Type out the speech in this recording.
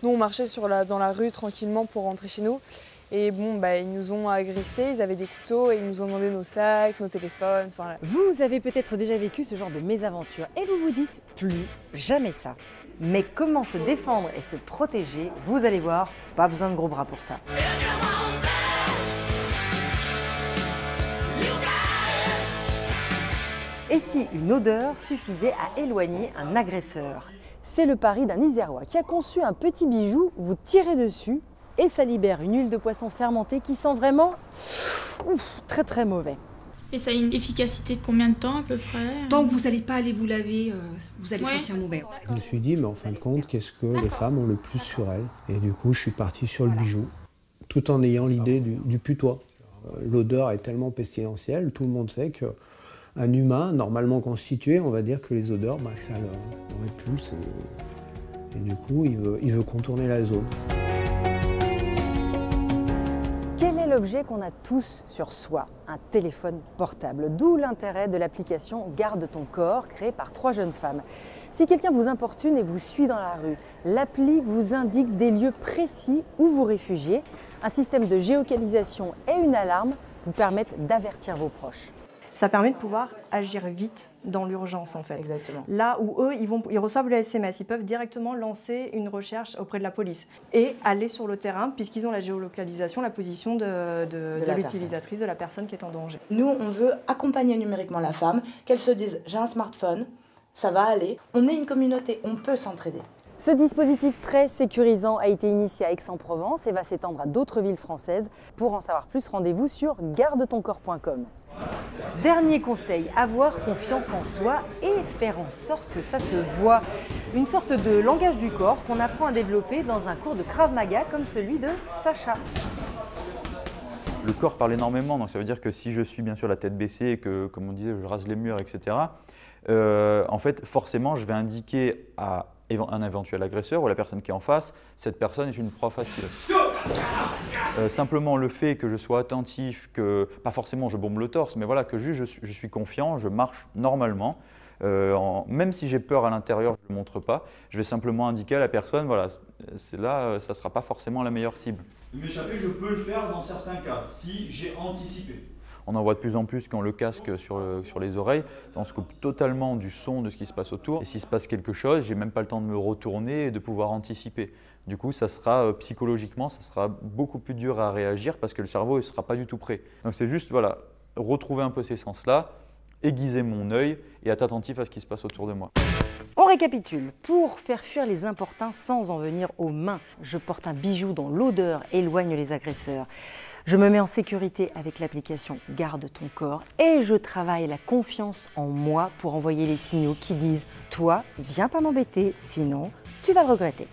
Nous, on marchait dans la rue tranquillement pour rentrer chez nous. Et bon, ils nous ont agressés, ils avaient des couteaux et ils nous ont demandé nos sacs, nos téléphones. Enfin, Vous avez peut-être déjà vécu ce genre de mésaventure et vous vous dites plus jamais ça. Mais comment se défendre et se protéger, vous allez voir, pas besoin de gros bras pour ça. Et si une odeur suffisait à éloigner un agresseur? C'est le pari d'un Isérois qui a conçu un petit bijou, vous tirez dessus et ça libère une huile de poisson fermentée qui sent vraiment très très mauvais. Et ça a une efficacité de combien de temps à peu près? Tant que vous n'allez pas aller vous laver, vous allez sentir mauvais. Je me suis dit, mais en fin de compte, qu'est-ce que les femmes ont le plus sur elles? Et du coup, je suis parti sur le bijou, tout en ayant l'idée du putois. L'odeur est tellement pestilentielle, tout le monde sait qu'un humain, normalement constitué, on va dire que les odeurs, ça le répulse. Et du coup, il veut contourner la zone. Quel est l'objet qu'on a tous sur soi? Un téléphone portable. D'où l'intérêt de l'application Garde ton corps, créée par 3 jeunes femmes. Si quelqu'un vous importune et vous suit dans la rue, l'appli vous indique des lieux précis où vous réfugiez. Un système de géolocalisation et une alarme vous permettent d'avertir vos proches. Ça permet de pouvoir agir vite dans l'urgence en fait. Exactement. Là où eux, ils reçoivent le SMS, ils peuvent directement lancer une recherche auprès de la police et aller sur le terrain puisqu'ils ont la géolocalisation, la position de l'utilisatrice, de la personne qui est en danger. Nous, on veut accompagner numériquement la femme, qu'elle se dise « j'ai un smartphone, ça va aller, on est une communauté, on peut s'entraider ». Ce dispositif très sécurisant a été initié à Aix-en-Provence et va s'étendre à d'autres villes françaises. Pour en savoir plus, rendez-vous sur gardetoncorps.com. Dernier conseil, avoir confiance en soi et faire en sorte que ça se voit. Une sorte de langage du corps qu'on apprend à développer dans un cours de Krav Maga comme celui de Sacha. Le corps parle énormément, donc ça veut dire que si je suis bien sûr la tête baissée et que, comme on disait, je rase les murs, etc., en fait, forcément, je vais indiquer à un éventuel agresseur ou à la personne qui est en face, cette personne est une proie facile. Simplement le fait que je sois attentif, que pas forcément je bombe le torse, mais voilà, que juste je suis confiant, je marche normalement, même si j'ai peur à l'intérieur, je ne le montre pas, je vais simplement indiquer à la personne, voilà, c'est là, ça ne sera pas forcément la meilleure cible. M'échapper, je peux le faire dans certains cas, si j'ai anticipé. On en voit de plus en plus qui ont le casque sur les oreilles, on se coupe totalement du son de ce qui se passe autour. Et s'il se passe quelque chose, j'ai même pas le temps de me retourner et de pouvoir anticiper. Du coup, ça sera psychologiquement, ça sera beaucoup plus dur à réagir parce que le cerveau ne sera pas du tout prêt. Donc c'est juste, voilà, retrouver un peu ces sens-là, aiguiser mon œil et être attentif à ce qui se passe autour de moi. On récapitule. Pour faire fuir les importuns sans en venir aux mains, je porte un bijou dont l'odeur éloigne les agresseurs. Je me mets en sécurité avec l'application Garde ton corps et je travaille la confiance en moi pour envoyer les signaux qui disent « Toi, viens pas m'embêter, sinon tu vas le regretter ».